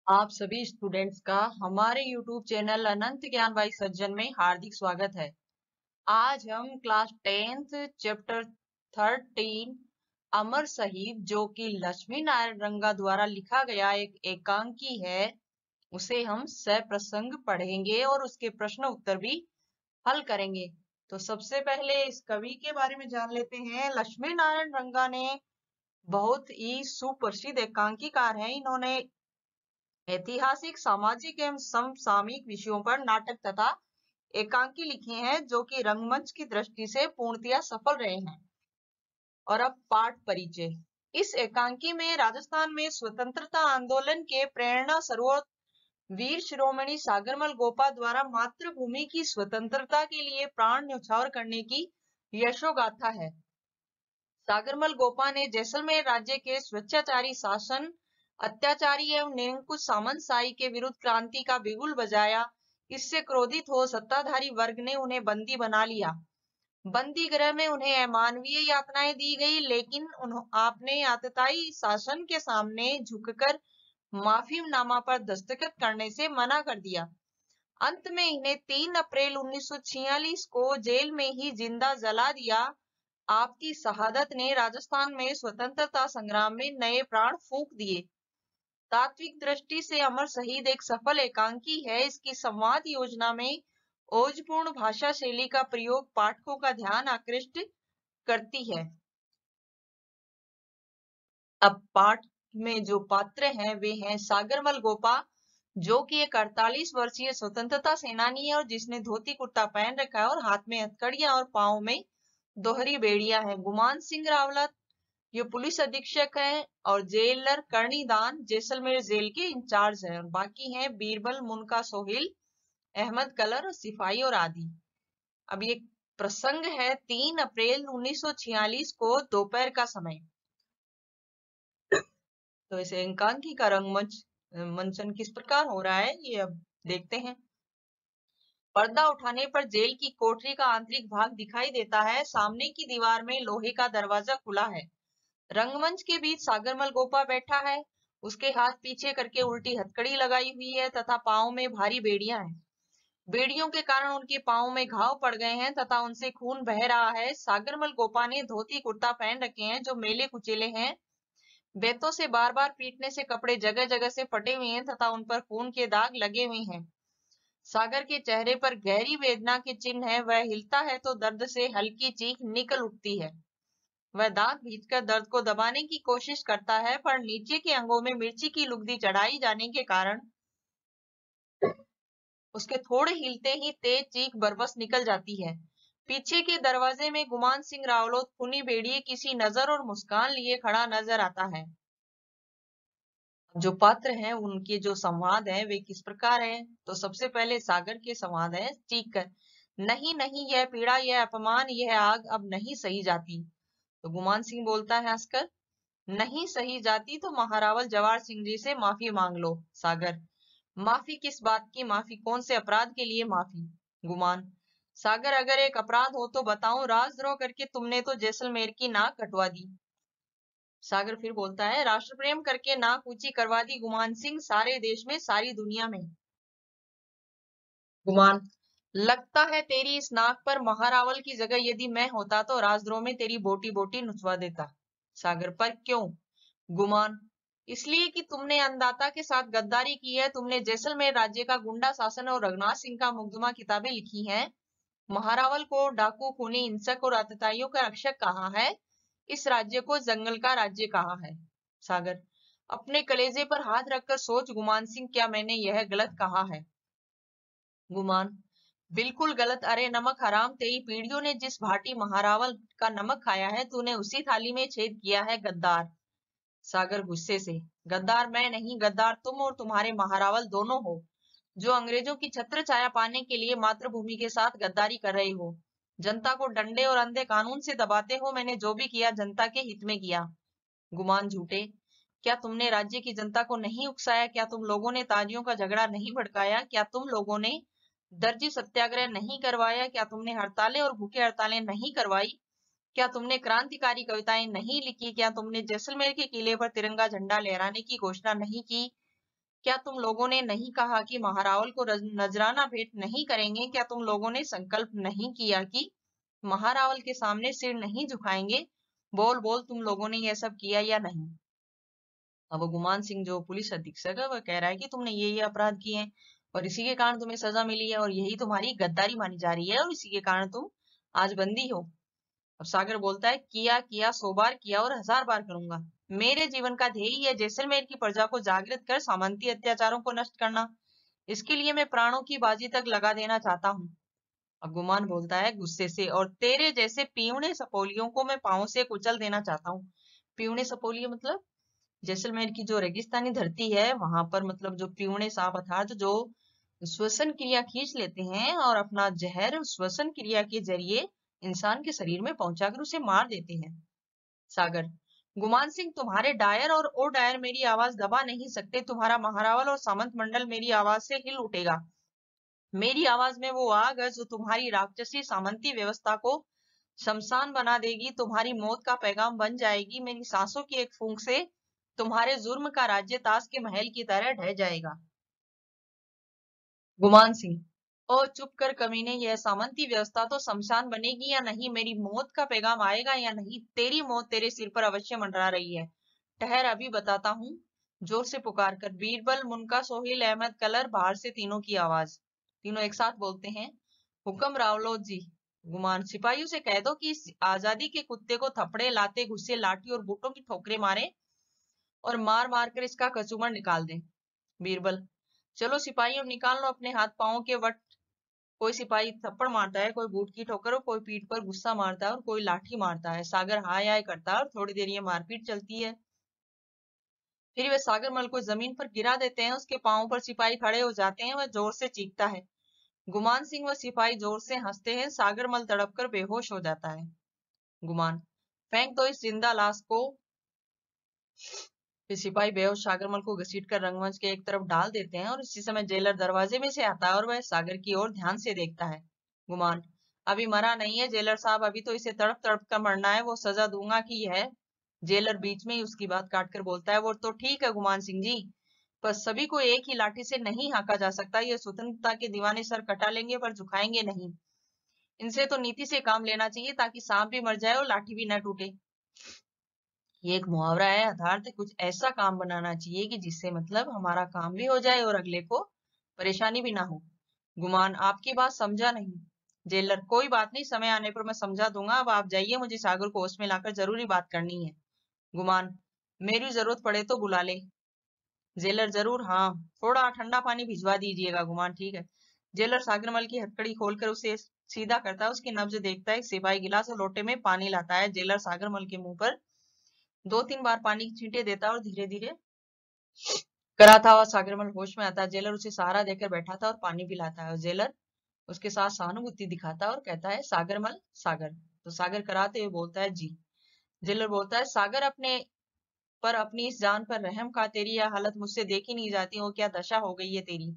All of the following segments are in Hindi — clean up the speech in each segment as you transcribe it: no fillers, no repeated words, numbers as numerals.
आप सभी स्टूडेंट्स का हमारे YouTube चैनल अनंत ज्ञान बाई सज्जन में हार्दिक स्वागत है। आज हम क्लास 10th चैप्टर 13 अमर शहीद जो कि लक्ष्मी नारायण रंगा द्वारा लिखा गया एक एकांकी है, उसे हम सप्रसंग पढ़ेंगे और उसके प्रश्न उत्तर भी हल करेंगे। तो सबसे पहले इस कवि के बारे में जान लेते हैं। लक्ष्मी नारायण रंगा ने बहुत ही सुप्रसिद्ध एकांकीकार हैं। इन्होंने ऐतिहासिक, सामाजिक एवं समसामयिक विषयों पर नाटक तथा एकांकी लिखे हैं जो कि रंगमंच की दृष्टि से पूर्णतया सफल रहे हैं। और अब पाठ परिचय। इस एकांकी में राजस्थान में स्वतंत्रता आंदोलन के प्रेरणा स्रोत वीर शिरोमणि सागरमल गोपा द्वारा मातृभूमि की स्वतंत्रता के लिए प्राण न्यौछावर करने की यशोगाथा है। सागरमल गोपा ने जैसलमेर राज्य के स्वेच्छाचारी शासन, अत्याचारी एवं निरंकुश सामंतशाही के विरुद्ध क्रांति का बिगुल बजाया। इससे क्रोधित हो सत्ताधारी वर्ग ने उन्हें बंदी बना लिया। बंदी गृह में उन्हें अमानवीय यातनाएं दी गई, लेकिन आपने आतताई शासन के सामने झुककर माफीनामा पर दस्तखत करने से मना कर दिया। अंत में इन्हें 3 अप्रैल 1946 को जेल में ही जिंदा जला दिया। आपकी शहादत ने राजस्थान में स्वतंत्रता संग्राम में नए प्राण फूंक दिए। तात्विक दृष्टि से अमर शहीद एक सफल एकांकी है। इसकी संवाद योजना में ओजपूर्ण भाषा शैली का प्रयोग पाठकों का ध्यान आकृष्ट करती है। अब पाठ में जो पात्र हैं वे हैं सागरमल गोपा, जो कि एक 48 वर्षीय स्वतंत्रता सेनानी है और जिसने धोती कुर्ता पहन रखा है और हाथ में हथकड़ियां और पांव में दोहरी बेड़ियां हैं। गुमान सिंह रावलत ये पुलिस अधीक्षक है और जेलर कर्णीदान जैसलमेर जेल के इंचार्ज है। और बाकी हैं बीरबल, मुनका, सोहेल, अहमद कलर, सिपाही और आदि। अब ये प्रसंग है 3 अप्रैल 1946 को दोपहर का समय। तो इसे एकांकी का रंगमंच मंचन किस प्रकार हो रहा है ये अब देखते हैं। पर्दा उठाने पर जेल की कोठरी का आंतरिक भाग दिखाई देता है। सामने की दीवार में लोहे का दरवाजा खुला है। रंगमंच के बीच सागरमल गोपा बैठा है। उसके हाथ पीछे करके उल्टी हथकड़ी लगाई हुई है तथा पांव में भारी बेड़ियां हैं। बेड़ियों के कारण उनके पांव में घाव पड़ गए हैं तथा उनसे खून बह रहा है। सागरमल गोपा ने धोती कुर्ता पहन रखे हैं जो मेले कुचेले हैं। बेतों से बार बार पीटने से कपड़े जगह जगह से फटे हुए हैं तथा उन पर खून के दाग लगे हुए हैं। सागर के चेहरे पर गहरी वेदना के चिन्ह है। वह हिलता है तो दर्द से हल्की चीख निकल उठती है। वह दांत भींचकर दर्द को दबाने की कोशिश करता है, पर नीचे के अंगों में मिर्ची की लुगदी चढ़ाई जाने के कारण उसके थोड़े हिलते ही तेज चीख बरबस निकल जाती है। पीछे के दरवाजे में गुमान सिंह रावलोत खूनी बेड़िए किसी नजर और मुस्कान लिए खड़ा नजर आता है। जो पात्र हैं उनके जो संवाद है वे किस प्रकार है। तो सबसे पहले सागर के संवाद है। चीख कर, नहीं नहीं, यह पीड़ा, यह अपमान, यह आग अब नहीं सही जाती। तो गुमान सिंह बोलता है हंसकर, नहीं सही जाती तो महारावल जवाहर सिंह जी से माफी मांग लो। सागर, माफी किस बात की माफी, कौन से अपराध के लिए माफी। गुमान, सागर अगर एक अपराध हो तो बताऊं, राजद्रोह करके तुमने तो जैसलमेर की नाक कटवा दी। सागर फिर बोलता है, राष्ट्र प्रेम करके नाक ऊंची करवा दी गुमान सिंह, सारे देश में, सारी दुनिया में। गुमान, लगता है तेरी इस नाक पर महारावल की जगह यदि मैं होता तो राजद्रोह में तेरी बोटी बोटी नुचवा देता। सागर, पर क्यों। गुमान, इसलिए कि तुमने अन्नदाता के साथ गद्दारी की है। तुमने जैसलमेर राज्य का गुंडा शासन और रघुनाथ सिंह का मुकदमा किताबें लिखी हैं। महारावल को डाकू, खूनी, हिंसक और आतताइयों का रक्षक कहा है। इस राज्य को जंगल का राज्य कहा है। सागर, अपने कलेजे पर हाथ रखकर सोच गुमान सिंह, क्या मैंने यह गलत कहा है। गुमान, बिल्कुल गलत। अरे नमक हराम, तेरी पीढ़ियों ने जिस भांति महारावल का नमक खाया है, तूने उसी थाली में छेद किया है। गद्दार। सागर गुस्से से, गद्दार मैं नहीं, गद्दार तुम और तुम्हारे महारावल दोनों हो, जो अंग्रेजों की छत्र छाया पाने के लिए मातृभूमि के साथ गद्दारी कर रहे हो। जनता को डंडे और अंधे कानून से दबाते हो। मैंने जो भी किया जनता के हित में किया। गुमान झूठे, क्या तुमने राज्य की जनता को नहीं उकसाया। क्या तुम लोगों ने ताजियों का झगड़ा नहीं भड़काया। क्या तुम लोगों ने दर्जी सत्याग्रह नहीं करवाया। क्या तुमने हड़तालें और भूखे हड़तालें नहीं करवाई। क्या तुमने क्रांतिकारी कविताएं नहीं लिखी। क्या तुमने जैसलमेर के किले पर तिरंगा झंडा लहराने की घोषणा नहीं की। क्या तुम लोगों ने नहीं कहा कि महारावल को नजराना भेंट नहीं करेंगे? क्या तुम लोगों ने संकल्प नहीं किया कि महारावल के सामने सिर नहीं झुकाएंगे? बोल बोल, तुम लोगों ने यह सब किया या नहीं? अब वो गुमान सिंह जो पुलिस अधीक्षक है वह कह रहा है कि तुमने ये अपराध किए हैं और इसी के कारण तुम्हें सजा मिली है और यही तुम्हारी गद्दारी मानी जा रही है और इसी के कारण तुम आज बंदी हो। अब सागर बोलता है, किया किया 100 बार किया और 1000 बार करूंगा। मेरे जीवन का ध्येय है जैसलमेर की प्रजा को जागृत कर सामंती अत्याचारों को नष्ट करना। इसके लिए मैं प्राणों की बाजी तक लगा देना चाहता हूँ। अब गुमान बोलता है गुस्से से, और तेरे जैसे पीवने सपोलियों को मैं पांव से कुचल देना चाहता हूँ। पीवने सपोलियो मतलब जैसलमेर की जो रेगिस्तानी धरती है वहां पर मतलब जो पीवने सांप अर्थात जो श्वसन क्रिया खींच लेते हैं और अपना जहर श्वसन क्रिया के जरिए इंसान के शरीर में पहुंचाकर उसे मार देते हैं। सागर, गुमान सिंह, तुम्हारे डायर और ओ डायर मेरी आवाज दबा नहीं सकते। तुम्हारा महारावल और सामंत मंडल मेरी आवाज से हिल उठेगा। मेरी आवाज में वो आग है जो तुम्हारी राक्षसी सामंती व्यवस्था को शमशान बना देगी, तुम्हारी मौत का पैगाम बन जाएगी। मेरी सांसों की एक फूंक से तुम्हारे जुर्म का राज्य ताश के महल की तरह ढह जाएगा। गुमान सिंह, ओ चुप कर कमीने, यह सामंती व्यवस्था तो शमशान बनेगी या नहीं? मेरी मौत का पैगाम आएगा या नहीं? तेरी मौत तेरे सिर पर अवश्य मंडरा रही है। ठहर, अभी बताता हूँ। जोर से पुकार कर बीरबल, मुनका, सोहेल, अहमद, कलर, बाहर से तीनों की आवाज। तीनों एक साथ बोलते हैं, हुक्म रावलोद जी। गुमान, सिपाहियों से कह दो कि इस आजादी के कुत्ते को थपड़े, लाते, घुस्से, लाठी और बूटों की ठोकरें मारे और मार मार कर इसका कचूमर निकाल दें। बीरबल, चलो सिपाहियों, निकाल लो अपने हाथ पांवों के वट। कोई सिपाही थप्पड़ मारता है, कोई बूट की ठोकर, कोई पीठ पर गुस्सा मारता है और कोई लाठी मारता है। सागर हाय हाय करता है और थोड़ी देर ये मारपीट चलती है। फिर वे सागरमल को जमीन पर गिरा देते हैं। उसके पांवों पर सिपाही खड़े हो जाते हैं। वह जोर से चीखता है। गुमान सिंह व सिपाही जोर से हंसते हैं। सागरमल तड़प कर बेहोश हो जाता है। गुमान, फेंक दो इस जिंदा लाश को। फिर सिपाही बेहोश सागरमल को घसीट कर रंगमंच के एक तरफ डाल देते हैं और इसी समय जेलर दरवाजे में से आता है और वह सागर की ओर ध्यान से देखता है। गुमान, अभी मरा नहीं है जेलर साहब, अभी तो इसे तड़प तड़प कर मरना है। वो सजा दूंगा कि है। जेलर बीच में ही उसकी बात काटकर बोलता है, वो तो ठीक है गुमान सिंह जी, पर सभी को एक ही लाठी से नहीं हाका जा सकता। ये स्वतंत्रता के दीवाने सर कटा लेंगे पर झुकाएंगे नहीं। इनसे तो नीति से काम लेना चाहिए ताकि सांप भी मर जाए और लाठी भी न टूटे। ये एक मुहावरा है, अर्थात कुछ ऐसा काम बनाना चाहिए कि जिससे मतलब हमारा काम भी हो जाए और अगले को परेशानी भी ना हो। गुमान, आपकी बात समझा नहीं। जेलर, कोई बात नहीं, समय आने पर मैं समझा दूंगा। अब आप जाइए, मुझे सागर को होश में लाकर जरूरी बात करनी है। गुमान, मेरी जरूरत पड़े तो बुला ले। जेलर, जरूर, हाँ, थोड़ा ठंडा पानी भिजवा दीजिएगा। गुमान, ठीक है। जेलर सागरमल की हथकड़ी खोलकर उसे सीधा करता है। उसकी नब्ज देखता है। सिपाही गिलास और लोटे में पानी लाता है। जेलर सागरमल के मुंह पर 2-3 बार पानी की छींटे देता है और धीरे धीरे कराता हुआ सागरमल होश में आता है। जेलर उसे सहारा देकर बैठा था और पानी पिलाता है और जेलर उसके साथ सहानुभूति दिखाता है और कहता है, सागरमल, सागर। तो सागर कराते हुए बोलता है, जी। जेलर बोलता है, सागर, अपने पर अपनी इस जान पर रहम खा, तेरी यह हालत मुझसे देखी नहीं जाती। वो क्या दशा हो गई है तेरी।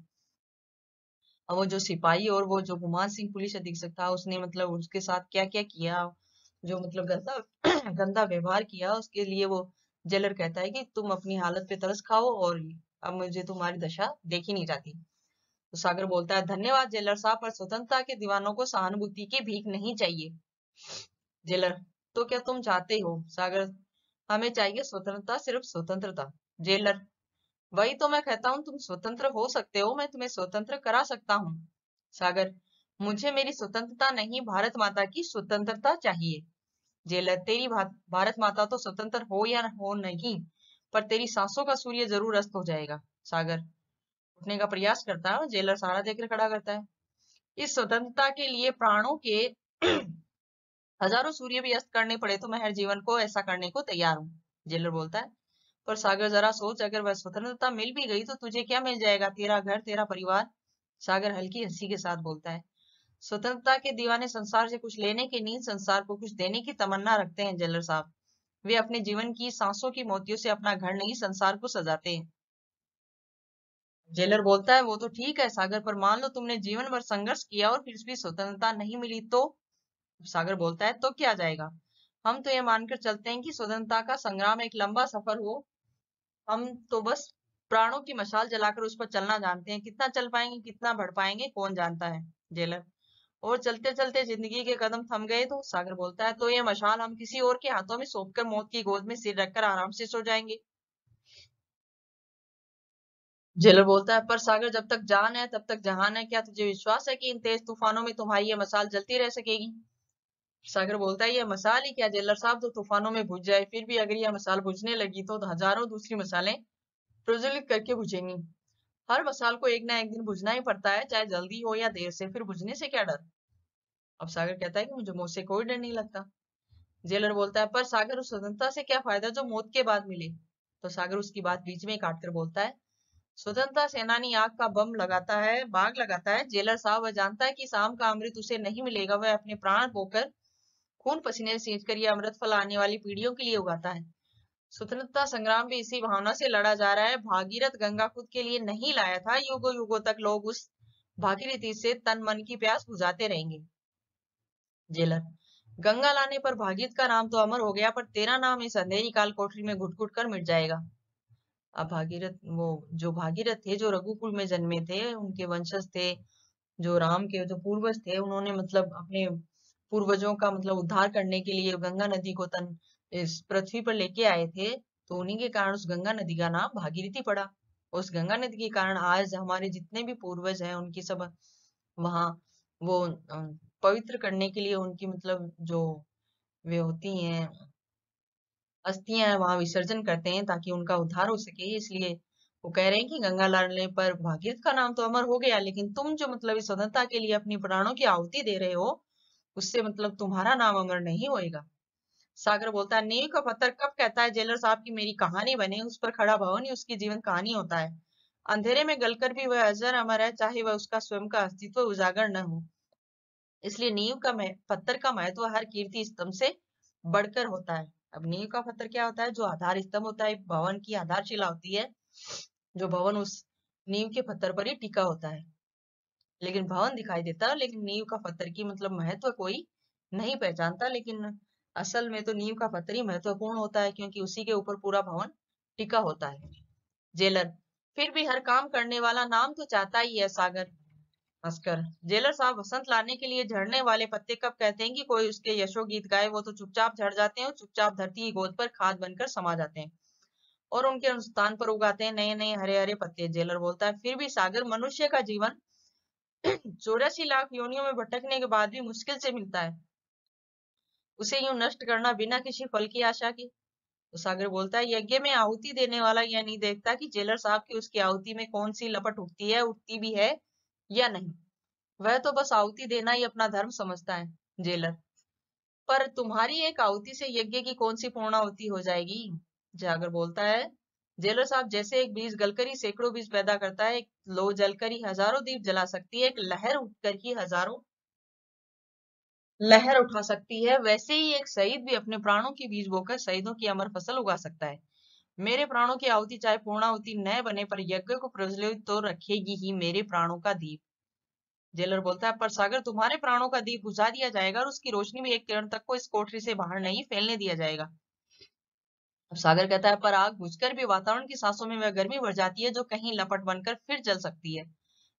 और वो जो सिपाही और वो जो गुमान सिंह पुलिस अधीक्षक था उसने मतलब उसके साथ क्या क्या किया, जो मतलब गंदा गंदा व्यवहार किया, उसके लिए वो जेलर कहता है कि तुम अपनी हालत पे तरस खाओ और अब मुझे तुम्हारी दशा देखी नहीं जाती। तो सागर बोलता है, धन्यवाद जेलर साहब, पर स्वतंत्रता के दीवानों को सहानुभूति की भीख नहीं चाहिए। जेलर, तो क्या तुम चाहते हो? सागर, हमें चाहिए स्वतंत्रता, सिर्फ स्वतंत्रता। जेलर, वही तो मैं कहता हूँ, तुम स्वतंत्र हो सकते हो, मैं तुम्हें स्वतंत्र करा सकता हूँ। सागर, मुझे मेरी स्वतंत्रता नहीं, भारत माता की स्वतंत्रता चाहिए। जेलर, तेरी भारत माता तो स्वतंत्र हो या हो नहीं, पर तेरी सांसों का सूर्य जरूर अस्त हो जाएगा। सागर उठने का प्रयास करता है और जेलर सहारा देकर खड़ा करता है। इस स्वतंत्रता के लिए प्राणों के हजारों सूर्य भी अस्त करने पड़े तो मैं हर जीवन को ऐसा करने को तैयार हूँ। जेलर बोलता है, पर सागर जरा सोच, अगर वह स्वतंत्रता मिल भी गई तो तुझे क्या मिल जाएगा? तेरा घर, तेरा परिवार। सागर हल्की हंसी के साथ बोलता है, स्वतंत्रता के दीवाने संसार से कुछ लेने की नहीं, संसार को कुछ देने की तमन्ना रखते हैं जेलर साहब। वे अपने जीवन की सांसों की मोतियों से अपना घर नहीं, संसार को सजाते हैं। जेलर बोलता है, वो तो ठीक है सागर, पर मान लो तुमने जीवन भर संघर्ष किया और फिर भी स्वतंत्रता नहीं मिली तो? सागर बोलता है, तो क्या जाएगा? हम तो ये मानकर चलते हैं कि स्वतंत्रता का संग्राम एक लंबा सफर हो। हम तो बस प्राणों की मशाल जलाकर उस पर चलना जानते हैं, कितना चल पाएंगे, कितना बढ़ पाएंगे, कौन जानता है। जेलर, और चलते चलते जिंदगी के कदम थम गए तो। सागर बोलता है, तो ये मशाल हम किसी और के हाथों में सौंपकर मौत की गोद में सिर रखकर आराम से सो जाएंगे। जेलर बोलता है, पर सागर जब तक जान है तब तक जहान है, क्या तुझे विश्वास है कि इन तेज तूफानों में तुम्हारी ये मशाल जलती रह सकेगी? सागर बोलता है, ये मशाल ही क्या जेलर साहब, तो तूफानों में बुझ जाए। फिर भी अगर यह मशाल बुझने लगी तो हजारों दूसरी मशालें प्रज्वलित करके बुझेंगी। हर मसाल को एक ना एक दिन बुझना ही पड़ता है, चाहे जल्दी हो या देर से। फिर बुझने से क्या डर? अब सागर कहता है कि मुझे मौत से कोई डर नहीं लगता। जेलर बोलता है, पर सागर उस स्वतंत्रता से क्या फायदा जो मौत के बाद मिले? तो सागर उसकी बात बीच में काट कर बोलता है, स्वतंत्रता सेनानी आग का बम लगाता है, बाग लगाता है। जेलर साहब वह जानता है कि शाम का अमृत उसे नहीं मिलेगा। वह अपने प्राण बोकर खून पसीने सींच कर यह अमृत फल आने वाली पीढ़ियों के लिए उगाता है। स्वतंत्रता संग्राम भी इसी भावना से लड़ा जा रहा है। भागीरथ गंगा खुद के लिए नहीं लाया था। युगों युगों तक लोग उस भागीरथी से तन मन की प्यास बुझाते रहेंगे। जेलर, गंगा लाने पर भागीरथ का नाम तो अमर हो गया, पर तेरा नाम इस अंधेरी काल कोठरी में घुट घुट कर मिट जाएगा। अब भागीरथ, वो जो भागीरथ थे, जो रघुकुल में जन्मे थे, उनके वंशज थे, जो राम के जो पूर्वज थे, उन्होंने मतलब अपने पूर्वजों का मतलब उद्धार करने के लिए गंगा नदी को तन इस पृथ्वी पर लेके आए थे। तो उन्हीं के कारण उस गंगा नदी का नाम भागीरथी पड़ा। उस गंगा नदी के कारण आज हमारे जितने भी पूर्वज हैं, उनकी सब वहाँ वो पवित्र करने के लिए उनकी मतलब जो वे होती हैं अस्थियां हैं, वहां विसर्जन करते हैं ताकि उनका उद्धार हो सके। इसलिए वो कह रहे हैं कि गंगा लाने पर भागीरथ का नाम तो अमर हो गया, लेकिन तुम जो मतलब इस स्वतंत्रता के लिए अपनी प्राणों की आहुति दे रहे हो, उससे मतलब तुम्हारा नाम अमर नहीं होएगा। सागर बोलता है, नींव का पत्थर कब कहता है जेलर साहब की मेरी कहानी बने? उस पर खड़ा भवन ही उसकी जीवन कहानी होता है। अंधेरे में गलकर भी वह अजर अमर है, चाहे वह उसका स्वयं का अस्तित्व उजागर न हो। इसलिए नींव का पत्थर का महत्व हर कीर्ति स्तंभ से बढ़कर होता है। अब नींव का पत्थर क्या होता है? जो आधार स्तंभ होता है, भवन की आधारशिला होती है, जो भवन उस नींव के पत्थर पर ही टिका होता है। लेकिन भवन दिखाई देता है, लेकिन नींव का पत्थर की मतलब महत्व कोई नहीं पहचानता। लेकिन असल में तो नींव का पत्थर ही महत्वपूर्ण होता है, क्योंकि उसी के ऊपर पूरा भवन टिका होता है। जेलर, फिर भी हर काम करने वाला नाम तो चाहता ही है। सागर हंसकर, जेलर साहब, बसंत लाने के लिए झड़ने वाले पत्ते कब कहते हैं कि कोई उसके यशो गीत गाए? वो तो चुपचाप झड़ जाते हैं, चुपचाप धरती की गोद पर खाद बनकर समा जाते हैं और उनके स्थान पर उगाते हैं नए नए हरे हरे पत्ते। जेलर बोलता है, फिर भी सागर, मनुष्य का जीवन 84 लाख योनियों में भटकने के बाद भी मुश्किल से मिलता है। उसे यूं नष्ट करना बिना किसी फल की आशा के। तो सागर बोलता है, यज्ञ में आहुति देने वाला यह नहीं देखता कि जेलर साहब की उसकी आहुति में कौन सी लपट उठती है, उठती भी है या नहीं। वह तो बस आहुति देना ही अपना धर्म समझता है। जेलर, पर तुम्हारी एक आहुति से यज्ञ की कौन सी पूर्णाहुति हो जाएगी? जागर बोलता है, जेलर साहब, जैसे एक बीज गलकर ही सैकड़ों बीज पैदा करता है, एक लो जलकर ही हजारों दीप जला सकती है, एक लहर उठकर ही हजारों लहर उठा सकती है, वैसे ही एक शहीद भी अपने प्राणों की बीज बोकर शहीदों की अमर फसल उगा सकता है। मेरे प्राणों की आहुति चाहे पूर्णाहुति न बने, पर यज्ञ को प्रज्वलित तो रखेगी ही मेरे प्राणों का दीप। जेलर बोलता है, पर सागर, तुम्हारे प्राणों का दीप बुझा दिया जाएगा और उसकी रोशनी भी एक किरण तक को इस कोठरी से बाहर नहीं फैलने दिया जाएगा। अब सागर कहता है, पर आग बुझकर भी वातावरण की सांसों में वह गर्मी बढ़ जाती है जो कहीं लपट बनकर फिर जल सकती है।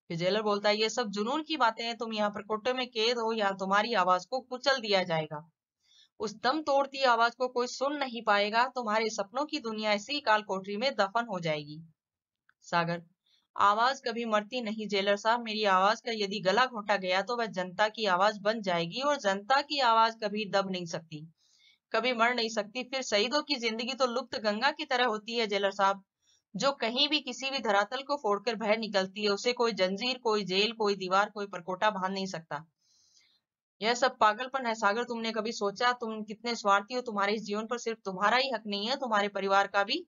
फिर जेलर बोलता है, ये सब जुनून की बातें हैं। तुम यहाँ पर कोठे में कैद हो, यहाँ तुम्हारी आवाज को कुचल दिया जाएगा। उस दम तोड़ती आवाज को कोई सुन नहीं पाएगा। तुम्हारे सपनों की दुनिया इसी काल कोठरी में दफन हो जाएगी। सागर, आवाज कभी मरती नहीं जेलर साहब। मेरी आवाज का यदि गला घोटा गया तो वह जनता की आवाज बन जाएगी, और जनता की आवाज कभी दब नहीं सकती, कभी मर नहीं सकती। फिर शहीदों की जिंदगी तो लुप्त गंगा की तरह होती है जेलर साहब, जो कहीं भी किसी भी धरातल को फोड़कर बाहर निकलती है। उसे कोई जंजीर, कोई जेल, कोई दीवार, कोई परकोटा बांध नहीं सकता। यह सब पागलपन है। सागर, तुमने कभी सोचा तुम कितने स्वार्थी हो? तुम्हारे इस जीवन पर सिर्फ तुम्हारा ही हक नहीं है, तुम्हारे परिवार का भी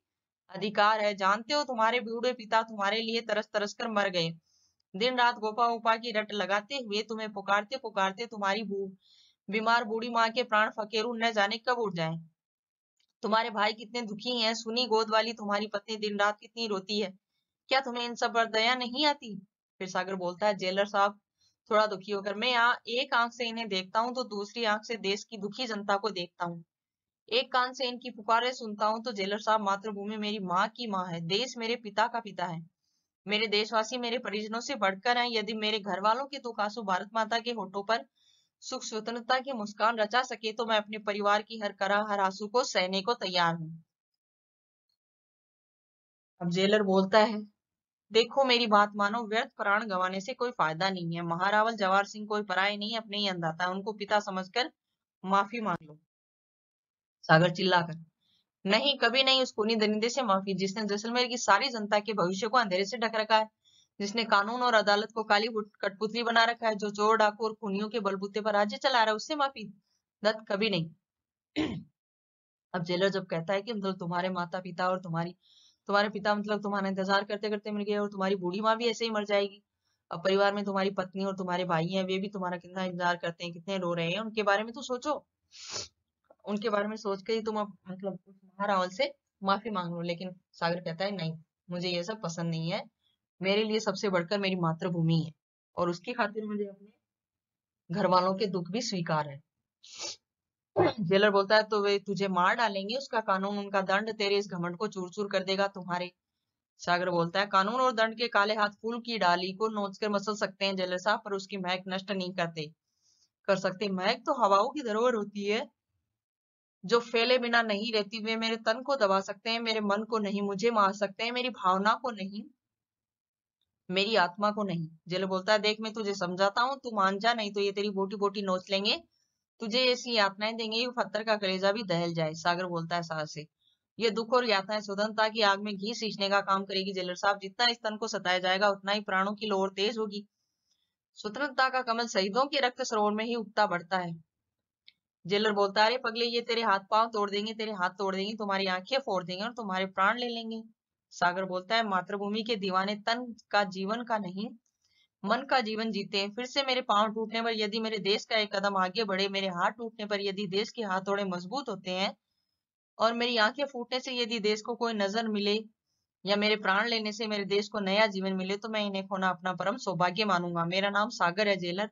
अधिकार है। जानते हो, तुम्हारे बूढ़े पिता तुम्हारे लिए तरस तरस कर मर गए। दिन रात गोपा उपा की रट लगाते हुए तुम्हें पुकारते पुकारते तुम्हारी बीमार बूढ़ी माँ के प्राण फकेरू न जाने कब उठ जाएं। तुम्हारे भाई कितने दुखी हैं, सुनी गोद वाली तुम्हारी पत्नी दिन रात कितनी रोती है। क्या तुम्हें इन सब पर दया नहीं आती? फिर सागर बोलता है, जेलर साहब, थोड़ा दुखी होकर, मैं एक आंख से इन्हें देखता हूँ तो दूसरी आंख से देश की दुखी जनता को देखता हूँ। एक कान से इनकी पुकारें सुनता हूँ तो जेलर साहब मातृभूमि मेरी माँ की माँ है, देश मेरे पिता का पिता है, मेरे देशवासी मेरे परिजनों से बढ़कर हैं। यदि मेरे घर वालों के दुख आंसू भारत माता के होठों पर सुख स्वतंत्रता की मुस्कान रचा सके तो मैं अपने परिवार की हर करा हर आंसू को सहने को तैयार हूँ। अब जेलर बोलता है, देखो मेरी बात मानो, व्यर्थ प्राण गंवाने से कोई फायदा नहीं है। महारावल जवाहर सिंह कोई पराये नहीं, अपने ही अंदाता है, उनको पिता समझकर माफी मांग लो। सागर चिल्लाकर, नहीं कभी नहीं, उस खूनी दरिंदे से माफी जिसने जैसलमेर की सारी जनता के भविष्य को अंधेरे से ढक रखा है, जिसने कानून और अदालत को काली कठपुतली बना रखा है, जो चोर डाकू और खूनियों के बलबूते पर राज्य चला रहा है, उससे माफी? दत्त, कभी नहीं। अब जेलर जब कहता है कि मतलब तुम्हारे माता पिता और तुम्हारे पिता मतलब तुम्हारा इंतजार करते करते मिल गए, और तुम्हारी बूढ़ी माँ भी ऐसे ही मर जाएगी। अब परिवार में तुम्हारी पत्नी और तुम्हारे भाई हैं, वे भी तुम्हारा कितना इंतजार करते हैं, कितने रो रहे हैं, उनके बारे में तो सोचो। उनके बारे में सोच के ही तुम अब मतलब उस महारावल से माफी मांग लो। लेकिन सागर कहता है, नहीं, मुझे ये सब पसंद नहीं है, मेरे लिए सबसे बढ़कर मेरी मातृभूमि है, और उसकी खातिर मुझे अपने घर वालों के दुख भी स्वीकार है। जेलर बोलता है, तो वे तुझे मार डालेंगे, उसका कानून उनका दंड तेरे इस घमंड को चूर चूर कर देगा तुम्हारे। सागर बोलता है, कानून और दंड के काले हाथ फूल की डाली को नोचकर मसल सकते हैं जेलर साहब, पर उसकी महक नष्ट नहीं कर सकते। महक तो हवाओं की धरोहर होती है जो फैले बिना नहीं रहती। वे मेरे तन को दबा सकते हैं, मेरे मन को नहीं, मुझे मार सकते हैं, मेरी भावना को नहीं, मेरी आत्मा को नहीं। जेलर बोलता है, देख मैं तुझे समझाता हूँ, तू मान जा, नहीं तो ये तेरी बोटी बोटी नोच लेंगे, तुझे ऐसी यातनाएं देंगे कि पत्थर का कलेजा भी दहल जाए। सागर बोलता है साहस से, ये दुख और यातनाएं स्वतंत्रता की आग में घी सींचने का काम करेगी जेलर साहब। जितना इस तन को सताया जाएगा उतना ही प्राणों की लोर तेज होगी। स्वतंत्रता का कमल शहीदों के रक्त सरोवर में ही उगता बढ़ता है। जेलर बोलता है, अरे पगले, ये तेरे हाथ पांव तोड़ देंगे, तेरे हाथ तोड़ देंगे, तुम्हारी आंखें फोड़ देंगे और तुम्हारे प्राण ले लेंगे। सागर बोलता है, मातृभूमि के दीवाने तन का जीवन का नहीं, मन का जीवन जीते हैं। फिर से मेरे पांव टूटने पर यदि मेरे देश का एक कदम आगे बढ़े, मेरे हाथ टूटने पर यदि देश के हाथ थोड़े मजबूत होते हैं, और मेरी आंखें फूटने से यदि देश को कोई नजर मिले, या मेरे प्राण लेने से मेरे देश को नया जीवन मिले, तो मैं इन्हें खोना अपना परम सौभाग्य मानूंगा। मेरा नाम सागर है जेलर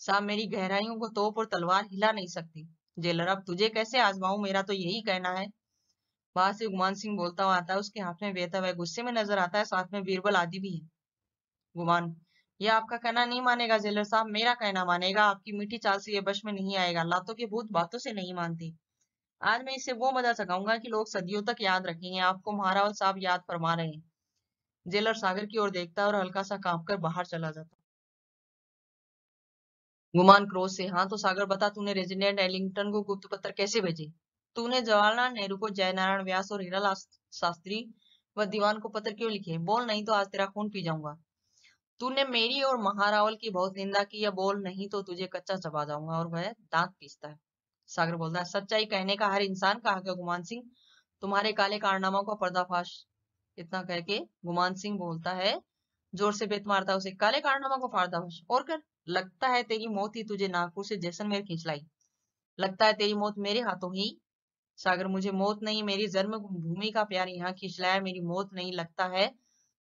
साहब, मेरी गहराइयों को तोप और तलवार हिला नहीं सकती। जेलर, अब तुझे कैसे आजमाऊं, मेरा तो यही कहना है। वहां से गुमान सिंह बोलता हुआ आता है, उसके हाथ में बेहतर है, गुस्से में नजर आता है, साथ में बीरबल आदि भी है। गुमान, ये आपका कहना नहीं मानेगा जेलर साहब, मेरा कहना मानेगा। आपकी मीठी चाल से ये बश में नहीं आएगा, लातों के भूत बातों से नहीं मानते। आज मैं इसे वो मजा चखाऊंगा कि लोग सदियों तक याद रखेंगे। आपको महारावल साहब याद फरमा रहे हैं। जेलर सागर की ओर देखता और हल्का सा कांपकर बाहर चला जाता। गुमान क्रोध से, हाँ तो सागर बता, तूने रेजिडेंट एलिंगटन को गुप्त पत्र कैसे भेजे? तूने जवाहरलाल नेहरू को, जयनारायण व्यास और हीरालाल शास्त्री व दीवान को पत्र क्यों लिखे? बोल, नहीं तो आज तेरा खून पी जाऊंगा। तूने मेरी और महारावल की बहुत निंदा की, या बोल, नहीं तो तुझे कच्चा चबा जाऊंगा। और वह दांत पीसता है। सागर बोलता है, सच्चाई कहने का हर इंसान का हक है गुमान सिंह, तुम्हारे काले कारनामों का पर्दाफाश। इतना कह के गुमान सिंह बोलता है, जोर से बेत मारता है उसे, काले कारनामा को पर्दाफाश और कर। लगता है तेरी मौत ही तुझे नागपुर से जैसलमेर खींच लाई। लगता है तेरी मौत मेरे हाथों ही। सागर, मुझे मौत नहीं, मेरी जन्म भूमि का प्यार यहाँ खींच लाया, मेरी मौत नहीं। लगता है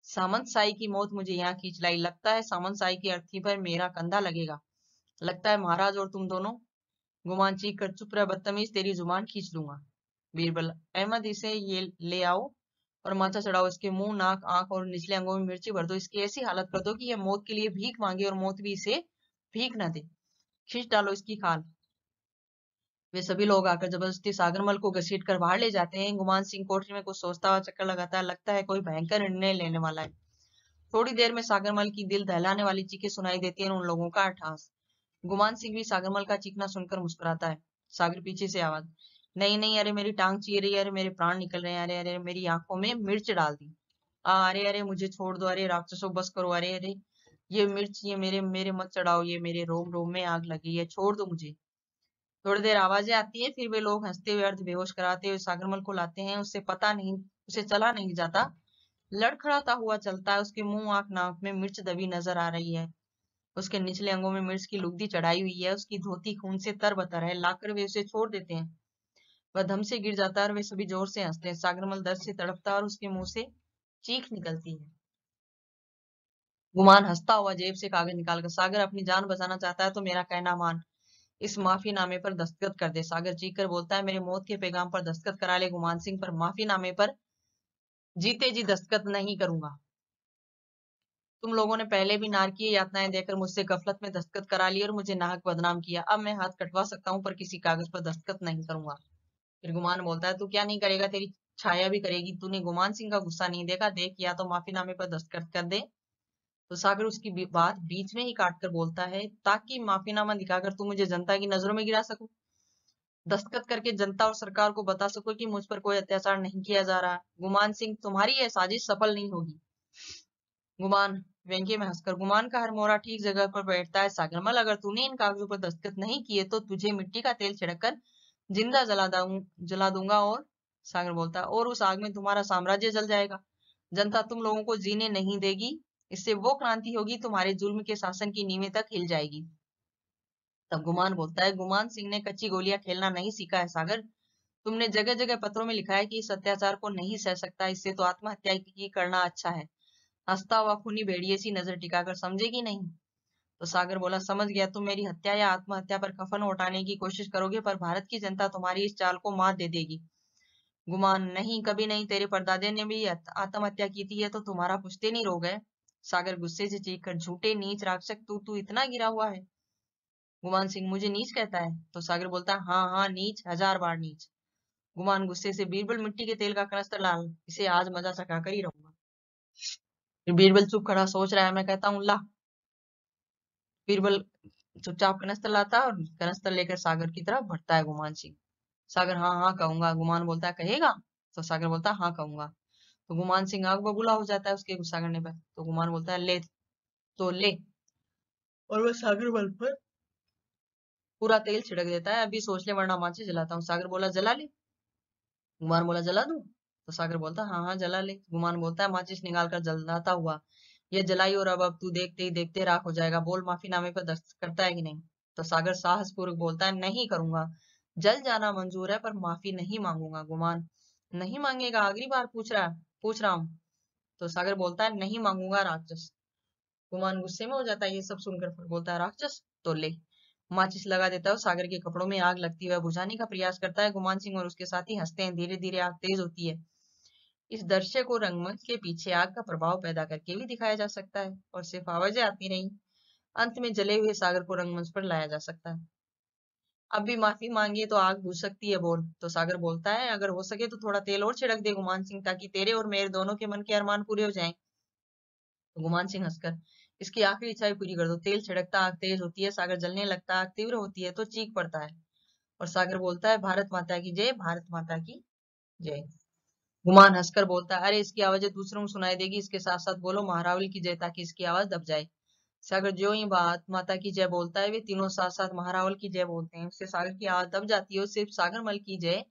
सामंत साई की मौत मुझे यहाँ खींच लाई। लगता है सामंत साई की अर्थी पर मेरा कंधा लगेगा। लगता है महाराज और तुम दोनों। गुमान चीख कर, चुप रह बदतमीज, तेरी जुबान खींच लूंगा। बीरबल, अहमद, इसे ये ले आओ और माथा चढ़ाओ, इसके मुंह, नाक, आंख और निचले अंगों में मिर्ची भर दो, इसकी ऐसी हालत कर दो कि यह मौत के लिए भीख मांगे और मौत भी इसे भीख न दे। खींच डालो इसकी खाल। वे सभी लोग आकर जबरदस्ती सागरमल को घसीट कर बाहर ले जाते हैं। गुमान सिंह कोठरी में कुछ सोचता हुआ चक्कर लगाता है। लगता है कोई भयंकर निर्णय लेने वाला है। थोड़ी देर में सागरमल की दिल दहलाने वाली चीखें सुनाई देती है, उन लोगों का अट्ठास। गुमान सिंह भी सागरमल का चीखना सुनकर मुस्कुराता है। सागर, पीछे से आवाज, नहीं नहीं, अरे मेरी टांग चीर रही है, अरे मेरे प्राण निकल रहे हैं, अरे अरे मेरी आंखों में मिर्च डाल दी, अरे अरे मुझे छोड़ दो, अरे राक्षसों बस करो, अरे अरे ये मिर्च, ये मेरे मेरे मत चढ़ाओ, ये मेरे रोम रोम में आग लगी है, छोड़ दो मुझे। थोड़ी देर आवाजें आती है, फिर वे लोग हंसते हुए अर्ध बेहोश कराते हुए सागरमल को लाते हैं। उससे पता नहीं, उसे चला नहीं जाता, लड़खड़ाता हुआ चलता है। उसके मुंह, आंख, नाक में मिर्च दबी नजर आ रही है, उसके निचले अंगों में मिर्च की लुगदी चढ़ाई हुई है, उसकी धोती खून से तरबतर है। लाकर वे उसे छोड़ देते हैं। वह धम से गिर जाता है और वे सभी जोर से हंसते हैं। सागरमल दर्द से तड़पता है और उसके मुंह से चीख निकलती है। गुमान हंसता हुआ जेब से कागज निकालकर, सागर, अपनी जान बचाना चाहता है तो मेरा कहना मान, इस माफीनामे पर दस्तखत कर दे। सागर चीख कर बोलता है, मेरे मौत के पैगाम पर दस्तखत करा ले गुमान सिंह, पर माफीनामे पर जीते जी दस्तखत नहीं करूंगा। तुम लोगों ने पहले भी नारकीय यातनाएं देकर मुझसे गफलत में दस्तखत करा ली और मुझे नाहक बदनाम किया। अब मैं हाथ कटवा सकता हूं पर किसी कागज पर दस्तखत नहीं करूंगा। फिर गुमान बोलता है, तू क्या नहीं करेगा, तेरी छाया भी करेगी। तूने गुमान सिंह का गुस्सा नहीं देखा, देख या तो माफीनामे पर दस्तखत कर दे। तो सागर उसकी बात बीच में ही काट कर बोलता है, ताकि माफीनामा दिखाकर तू मुझे जनता की नजरों में गिरा सको, दस्तखत करके जनता और सरकार को बता सको कि मुझ पर कोई अत्याचार नहीं किया जा रहा। गुमान सिंह, तुम्हारी यह साजिश सफल नहीं होगी। गुमान व्यंग्य में हंसकर, गुमान का हर मोरा ठीक जगह पर बैठता है सागरमल, अगर तूने इन कागजों पर दस्तखत नहीं किए तो तुझे मिट्टी का तेल छिड़ककर जिंदा जला दूंगा। और सागर बोलता है, और उस आग में तुम्हारा साम्राज्य जल जाएगा। जनता तुम लोगों को जीने नहीं देगी। इससे वो क्रांति होगी, तुम्हारे जुल्म के शासन की नींवें तक हिल जाएगी। तब गुमान बोलता है, गुमान सिंह ने कच्ची गोलियां खेलना नहीं सीखा है सागर। तुमने जगह जगह पत्रों में लिखा है कि इस अत्याचार को नहीं सह सकता, इससे तो आत्महत्या ही करना अच्छा है। हंसता हुआ खूनी भेड़िए सी नजर टिकाकर, समझेगी नहीं। तो सागर बोला, समझ गया, तुम मेरी हत्या या आत्महत्या पर कफन उठाने की कोशिश करोगे, पर भारत की जनता तुम्हारी इस चाल को मात दे देगी। गुमान, नहीं, कभी नहीं, तेरे परदादे ने भी आत्महत्या की थी, है तो तुम्हारा पुश्ते नहीं रोग है। सागर गुस्से से चीख कर, झूठे नीच राक्षस, तू तू इतना गिरा हुआ है। गुमान सिंह, मुझे नीच कहता है? तो सागर बोलता है, हाँ हाँ नीच, 1000 बार नीच। गुमान गुस्से से, बीरबल मिट्टी के तेल का कनस्तर लाल, इसे आज मजा चखा कर ही रहूंगा। फिर बीरबल चुप खड़ा सोच रहा है, मैं कहता हूँ ला। बीरबल चुपचाप कनस्तर लाता है और कनस्तर लेकर सागर की तरफ बढ़ता है गुमान सिंह। सागर, हाँ हाँ कहूंगा। गुमान बोलता है, कहेगा? तो सागर बोलता है, हाँ कहूंगा। तो गुमान सिंह आग बबूला हो जाता है उसके गुस्सा करने पर। तो गुमान बोलता है, ले तो ले, और वह सागर बल पर पूरा तेल छिड़क देता है। अभी सोच ले वरना माचिस जलाता हूँ। सागर बोला, जला ले। गुमान बोला, जला दूं? तो सागर बोलता, हाँ हाँ जला ले। गुमान बोलता है, माचिस निकाल कर जलाता हुआ, ये जलाई और अब तू देखते ही देखते राख हो जाएगा। बोल, माफीनामे पर दस्तखत करता है कि नहीं? तो सागर साहस पूर्वक बोलता है, नहीं करूंगा। जल जाना मंजूर है पर माफी नहीं मांगूंगा। गुमान, नहीं मांगेगा? आखिरी बार पूछ रहा हूँ। तो सागर बोलता है, नहीं मांगूंगा राक्षस। गुमान गुस्से में हो जाता है ये सब सुनकर, फिर बोलता है, राक्षस तो ले। माचिस लगा देता है और सागर के कपड़ों में आग लगती है, बुझाने का प्रयास करता है। गुमान सिंह और उसके साथी हंसते हैं। धीरे धीरे आग तेज होती है। इस दृश्य को रंगमंच के पीछे आग का प्रभाव पैदा करके भी दिखाया जा सकता है, और सिर्फ आवाजें आती रही, अंत में जले हुए सागर को रंगमंच पर लाया जा सकता है। अब भी माफी मांगी तो आग बुझ सकती है, बोल। तो सागर बोलता है, अगर हो सके तो थोड़ा तेल और छिड़क दे गुमान सिंह, ताकि तेरे और मेरे दोनों के मन के अरमान पूरे हो जाएं। तो गुमान सिंह हंसकर, इसकी आखिरी इच्छा भी पूरी कर दो। तेल छिड़कता, आग तेज होती है, सागर जलने लगता, आग तीव्र होती है तो चीख पड़ता है, और सागर बोलता है, भारत माता की जय, भारत माता की जय। गुमान हंसकर बोलता है, अरे इसकी आवाजें दूसरों को सुनाई देगी, इसके साथ साथ बोलो महारावल की जय, ताकि इसकी आवाज दब जाए। सागर जो ही भारत माता की जय बोलता है, वे तीनों साथ साथ महारावल की जय बोलते हैं। उससे सागर की आवाज दब जाती है और सिर्फ सागरमल की जय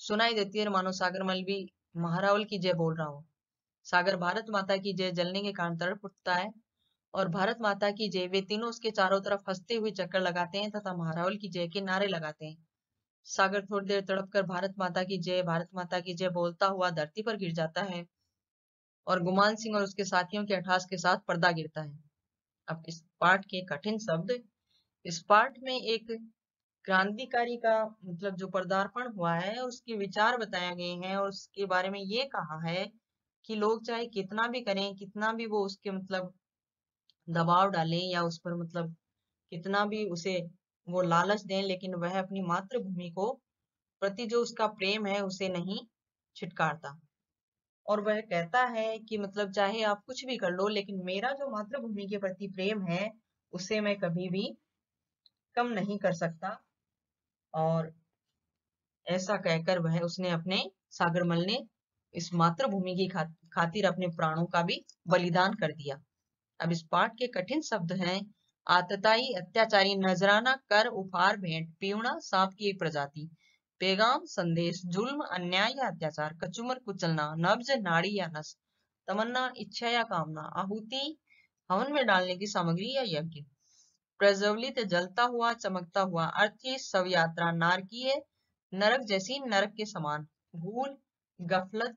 सुनाई देती है, मानो सागरमल भी महारावल की जय बोल रहा हो। सागर भारत माता की जय जलने के कारण तड़प उठता है, और भारत माता की जय, वे तीनों उसके चारों तरफ हंसते हुए चक्कर लगाते हैं तथा महारावल की जय के नारे लगाते हैं। सागर थोड़ी देर तड़प कर भारत माता की जय, भारत माता की जय बोलता हुआ धरती पर गिर जाता है, और गुमान सिंह और उसके साथियों के अट्टहास के साथ पर्दा गिरता है। अब इस पाठ के कठिन शब्द। इस पाठ में एक क्रांतिकारी का मतलब जो पदार्पण हुआ है, उसके विचार बताए गए हैं, और उसके बारे में ये कहा है कि लोग चाहे कितना भी करें, कितना भी वो उसके मतलब दबाव डालें, या उस पर मतलब कितना भी उसे वो लालच दें, लेकिन वह अपनी मातृभूमि को प्रति जो उसका प्रेम है उसे नहीं छिटकारता। और वह कहता है कि मतलब चाहे आप कुछ भी कर लो, लेकिन मेरा जो मातृभूमि के प्रति प्रेम है उसे मैं कभी भी कम नहीं कर सकता। और ऐसा कहकर वह उसने अपने सागरमल ने इस मातृभूमि की खातिर अपने प्राणों का भी बलिदान कर दिया। अब इस पाठ के कठिन शब्द हैं, आतताई, अत्याचारी, नजराना, कर, उपहार, भेंट, पीवड़ा, सांप की एक प्रजाति, पैगाम, संदेश, जुल्म, अन्याय या अत्याचार, कचूमर, कुचलना, नब्ज, नाड़ी या नस, तमन्ना, इच्छा या कामना, आहुति, हवन में डालने की सामग्री या यज्ञ, प्रज्वलित, जलता हुआ, चमकता हुआ, अर्थी, शव यात्रा, नारकीय, नरक जैसी, नरक के समान, भूल, गफलत,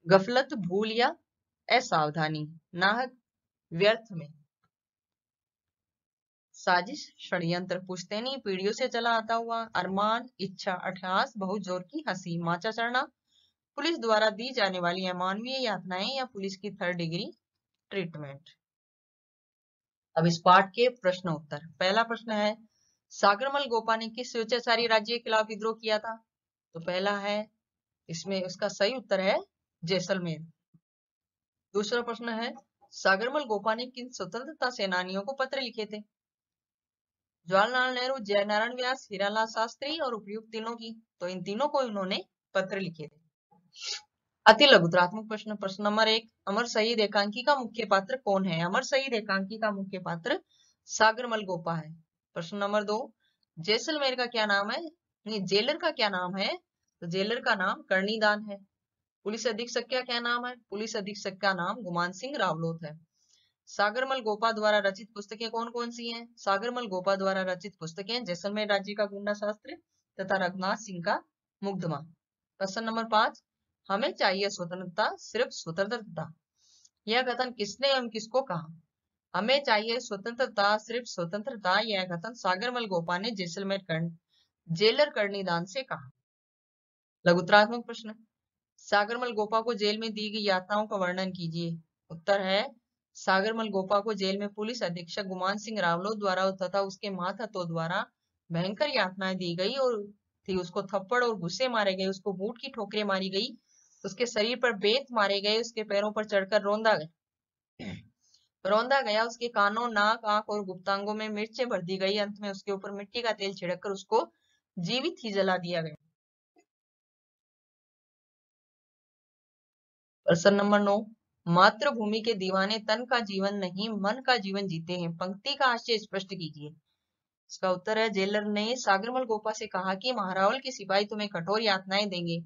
गफलत, भूल या असावधानी, नाहक, व्यर्थ में। साजिश, षड्यंत्र, पुश्तैनी पीढ़ियों से चला आता हुआ, अरमान, इच्छा, अट्टहास, बहुत जोर की हंसी, माचा चढ़ना, पुलिस द्वारा दी जाने वाली अमानवीय यातनाएं या पुलिस की 3rd डिग्री ट्रीटमेंट। अब इस पाठ के प्रश्न उत्तर। पहला प्रश्न है, सागरमल गोपा ने किस स्वेच्छाचारी राज्य के खिलाफ विद्रोह किया था? तो पहला है, इसमें उसका सही उत्तर है जैसलमेर। दूसरा प्रश्न है, सागरमल गोपा ने किन स्वतंत्रता सेनानियों को पत्र लिखे थे? जवाहरलाल नेहरू, जयनारायण व्यास, हीरालाल शास्त्री और उपयुक्त तीनों की। तो इन तीनों को इन्होंने पत्र लिखे थे। अति लघुतरात्मक प्रश्न। प्रश्न नंबर 1, अमर शहीद एकांकी का मुख्य पात्र कौन है? अमर शहीद एकांकी का मुख्य पात्र सागरमल गोपा है। प्रश्न नंबर 2, जैसलमेर का क्या नाम है? जेलर का क्या नाम है? तो जेलर का नाम कर्णीदान है। पुलिस अधीक्षक का क्या नाम है? पुलिस अधीक्षक का नाम गुमान सिंह रावलोत है। सागरमल गोपा द्वारा रचित पुस्तकें कौन कौन सी हैं? सागरमल गोपा द्वारा रचित पुस्तकें जैसलमेर राज्य का गुंडा शास्त्र तथा रघुनाथ सिंह का मुकदमा। प्रश्न नंबर 5, हमें चाहिए स्वतंत्रता, सिर्फ स्वतंत्रता। यह कथन किसने एवं किसको कहा? हमें चाहिए स्वतंत्रता, सिर्फ स्वतंत्रता, यह कथन सागरमल गोपा ने जैसलमेर जेलर कर्णीदान से कहा। लघुतरात्मक प्रश्न, सागरमल गोपा को जेल में दी गई यातनाओं का वर्णन कीजिए। उत्तर है, सागरमल गोपा को जेल में पुलिस अधीक्षक गुमान सिंह रावलोत द्वारा तथा उसके मातहतों द्वारा भयंकर यातनाएं दी गई और थी। उसको थप्पड़ और घुस्से मारे गए, उसको बूट की ठोकरें मारी गई, उसके शरीर पर बेत मारे गए, उसके पैरों पर चढ़कर रौंदा गया, उसके कानों, नाक, आंख और गुप्तांगों में मिर्चें भर दी गई। अंत में उसके ऊपर मिट्टी का तेल छिड़ककर उसको जीवित ही जला दिया गया। प्रश्न नंबर 9, मातृभूमि के दीवाने तन का जीवन नहीं मन का जीवन जीते हैं। पंक्ति का आशय स्पष्ट कीजिए। इसका उत्तर है, जेलर ने सागरमल गोपा से कहा कि महारावल के सिपाही तुम्हें कठोर यातनाएं देंगे,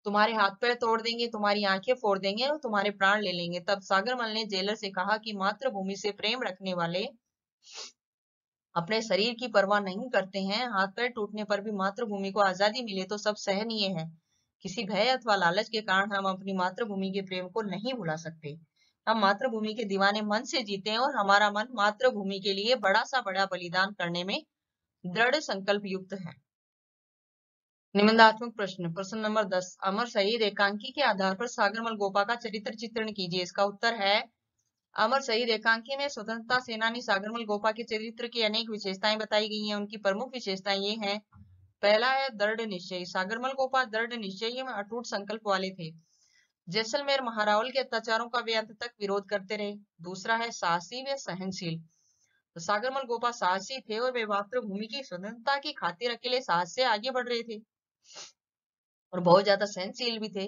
तुम्हारे हाथ पैर तोड़ देंगे, तुम्हारी आंखें फोड़ देंगे और तुम्हारे प्राण ले लेंगे। तब सागरमल ने जेलर से कहा कि मातृभूमि से प्रेम रखने वाले अपने शरीर की परवाह नहीं करते हैं। हाथ पैर टूटने पर भी मातृभूमि को आजादी मिले तो सब सहनीय है। किसी भय अथवा लालच के कारण हम अपनी मातृभूमि के प्रेम को नहीं भुला सकते। हम मातृभूमि के दीवाने मन से जीते हैं और हमारा मन मातृभूमि के लिए बड़ा सा बड़ा बलिदान करने में दृढ़ संकल्प युक्त है। निबंधात्मक प्रश्न। प्रश्न नंबर 10, अमर शहीद एकांकी के आधार पर सागरमल गोपा का चरित्र चित्रण कीजिए। इसका उत्तर है, अमर शहीद एकांकी में स्वतंत्रता सेनानी सागरमल गोपा के चरित्र की अनेक विशेषताएं बताई गई हैं। उनकी प्रमुख विशेषताएं ये हैं। पहला है दृढ़ निश्चय। सागरमल गोपा दृढ़ निश्चय में अटूट संकल्प वाले थे। जैसलमेर महारावल के अत्याचारों का वे अंत तक विरोध करते रहे। दूसरा है साहसी व सहनशील। तो सागरमल गोपा साहसी थे और वे मातृभूमि की स्वतंत्रता की खातिर अकेले साहस से आगे बढ़ रहे थे और बहुत ज्यादा सहनशील भी थे।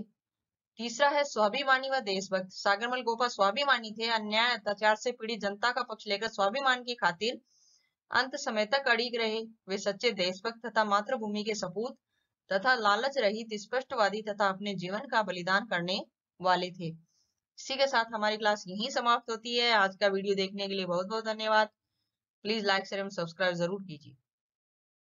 तीसरा है स्वाभिमानी व देशभक्त। सागरमल गोपा स्वाभिमानी थे, अन्याय अत्याचार से पीड़ित जनता का पक्ष लेकर स्वाभिमान की खातिर अंत समय तक अड़िग रहे। वे सच्चे देशभक्त तथा मातृभूमि के सपूत तथा लालच रहित स्पष्टवादी तथा अपने जीवन का बलिदान करने वाले थे। इसी के साथ हमारी क्लास यहीं समाप्त होती है। आज का वीडियो देखने के लिए बहुत बहुत धन्यवाद। प्लीज लाइक शेयर एवं सब्सक्राइब जरूर कीजिए।